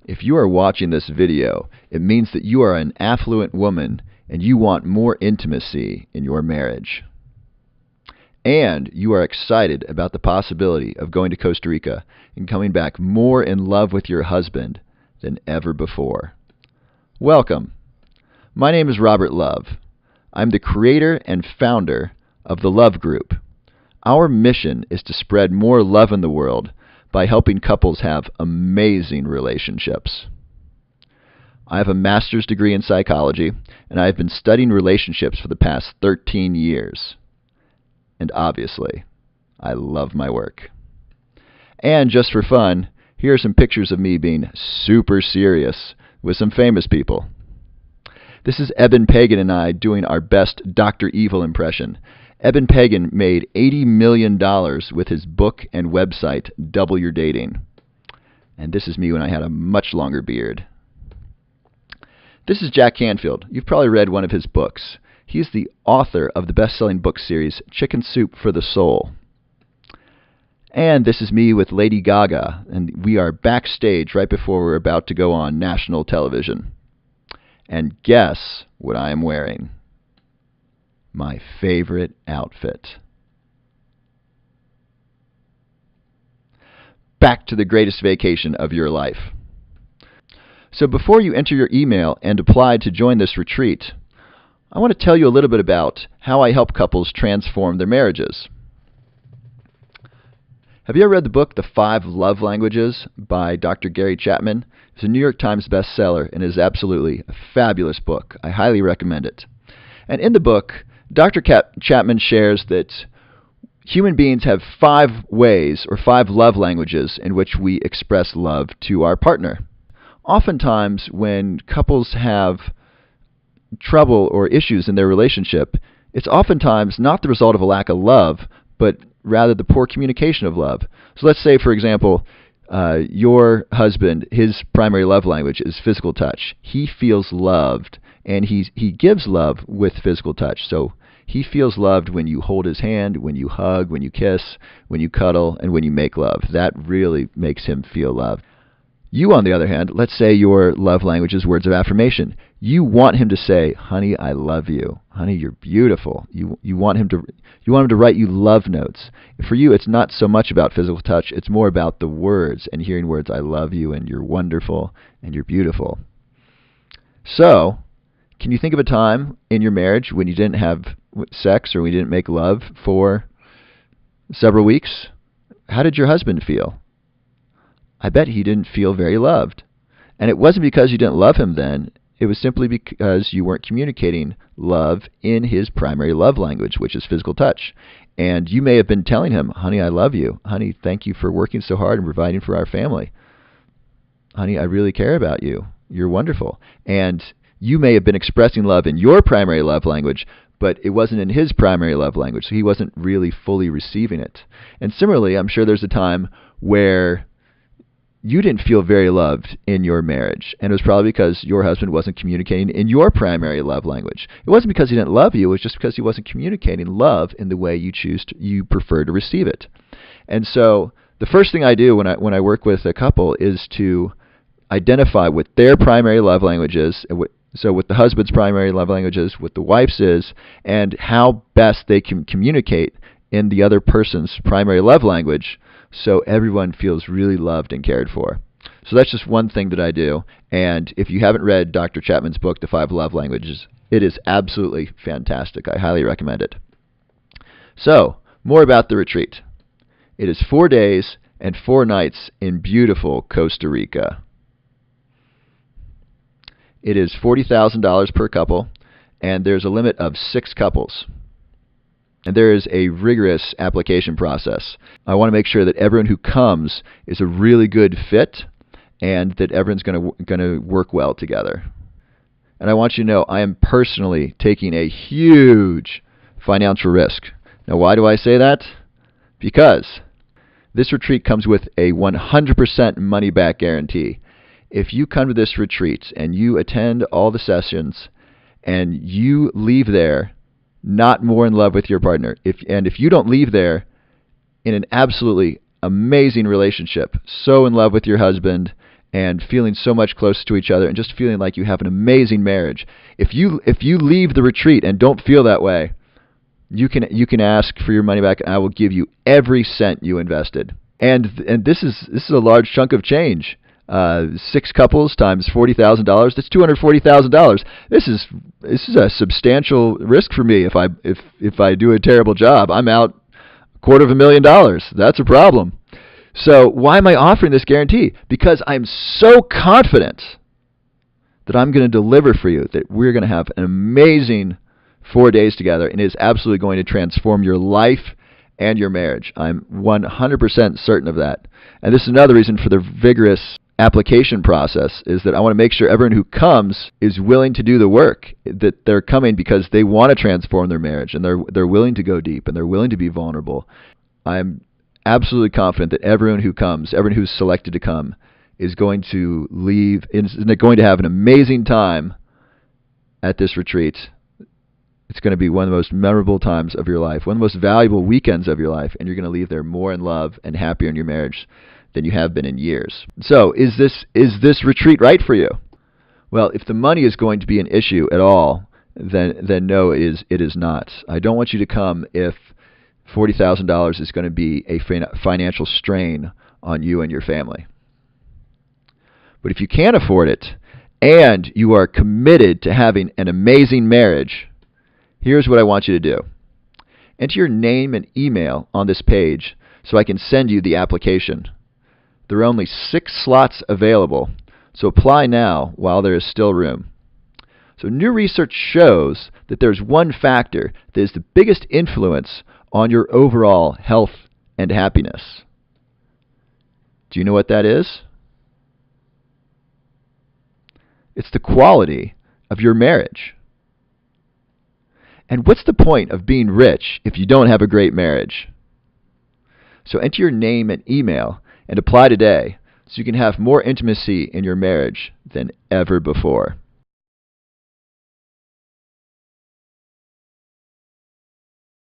If you are watching this video, it means that you are an affluent woman and you want more intimacy in your marriage. And you are excited about the possibility of going to Costa Rica and coming back more in love with your husband than ever before. Welcome. My name is Robert Love. I'm the creator and founder of the Love Group. Our mission is to spread more love in the world by helping couples have amazing relationships. I have a master's degree in psychology, and I have been studying relationships for the past 13 years. And obviously, I love my work. And just for fun, here are some pictures of me being super serious with some famous people. This is Eben Pagan and I doing our best Dr. Evil impression. Eben Pagan made $80 million with his book and website, Double Your Dating. And this is me when I had a much longer beard. This is Jack Canfield. You've probably read one of his books. He's the author of the best-selling book series, Chicken Soup for the Soul. And this is me with Lady Gaga, and we are backstage right before we're about to go on national television. And guess what I am wearing? My favorite outfit. Back to the greatest vacation of your life. So before you enter your email and apply to join this retreat, I want to tell you a little bit about how I help couples transform their marriages. Have you ever read the book, The 5 Love Languages by Dr. Gary Chapman? It's a New York Times bestseller and is absolutely a fabulous book. I highly recommend it. And in the book, Dr. Chapman shares that human beings have 5 ways or 5 love languages in which we express love to our partner. Oftentimes, when couples have trouble or issues in their relationship, it's oftentimes not the result of a lack of love, but rather the poor communication of love. So let's say, for example, your husband, his primary love language is physical touch. He feels loved, and he gives love with physical touch. So he feels loved when you hold his hand, when you hug, when you kiss, when you cuddle, and when you make love. That really makes him feel loved. You, on the other hand, let's say your love language is words of affirmation. You want him to say, "Honey, I love you. Honey, you're beautiful." You want him to write you love notes. For you, it's not so much about physical touch. It's more about the words and hearing words, "I love you," and "You're wonderful," and "You're beautiful." So, can you think of a time in your marriage when you didn't have sex or when you didn't make love for several weeks? How did your husband feel? I bet he didn't feel very loved. And it wasn't because you didn't love him then. It was simply because you weren't communicating love in his primary love language, which is physical touch. And you may have been telling him, "Honey, I love you. Honey, thank you for working so hard and providing for our family. Honey, I really care about you. You're wonderful." And you may have been expressing love in your primary love language, but it wasn't in his primary love language, so he wasn't really fully receiving it. And similarly, I'm sure there's a time where you didn't feel very loved in your marriage, and it was probably because your husband wasn't communicating in your primary love language. It wasn't because he didn't love you, it was just because he wasn't communicating love in the way you prefer to receive it. And so the first thing I do when I work with a couple is to identify what their primary love language is, so what the husband's primary love language is, what the wife's is, and how best they can communicate in the other person's primary love language, so everyone feels really loved and cared for. So that's just one thing that I do. And if you haven't read Dr. Chapman's book, The 5 Love Languages, it is absolutely fantastic. I highly recommend it. So, more about the retreat. It is 4 days and 4 nights in beautiful Costa Rica. It is $40,000 per couple, and there's a limit of 6 couples. And there is a rigorous application process. I want to make sure that everyone who comes is a really good fit and that everyone's going to work well together. And I want you to know I am personally taking a huge financial risk. Now, why do I say that? Because this retreat comes with a 100% money-back guarantee. If you come to this retreat and you attend all the sessions and you leave there not more in love with your partner, if you don't leave there in an absolutely amazing relationship, so in love with your husband and feeling so much closer to each other and just feeling like you have an amazing marriage. If you leave the retreat and don't feel that way, you can ask for your money back, and I will give you every cent you invested. And this is a large chunk of change. 6 couples times $40,000. That's $240,000. This is a substantial risk for me. If I do a terrible job, I'm out $250,000. That's a problem. So why am I offering this guarantee? Because I'm so confident that I'm going to deliver for you, that we're going to have an amazing 4 days together, and it is absolutely going to transform your life and your marriage. I'm 100% certain of that. And this is another reason for the vigorous application process, is that I want to make sure everyone who comes is willing to do the work, that they're coming because they want to transform their marriage, and they're willing to go deep, and they're willing to be vulnerable. I'm absolutely confident that everyone who comes, everyone who's selected to come, is going to leave, is going to have an amazing time at this retreat. It's going to be one of the most memorable times of your life, one of the most valuable weekends of your life, and you're going to leave there more in love and happier in your marriage than you have been in years. So, is this retreat right for you? Well, if the money is going to be an issue at all, then no, it is not. I don't want you to come if $40,000 is going to be a financial strain on you and your family. But if you can't afford it, and you are committed to having an amazing marriage, here's what I want you to do. Enter your name and email on this page so I can send you the application. There are only 6 slots available, so apply now while there is still room. So new research shows that there's one factor that is the biggest influence on your overall health and happiness. Do you know what that is? It's the quality of your marriage. And what's the point of being rich if you don't have a great marriage? So enter your name and email and apply today so you can have more intimacy in your marriage than ever before.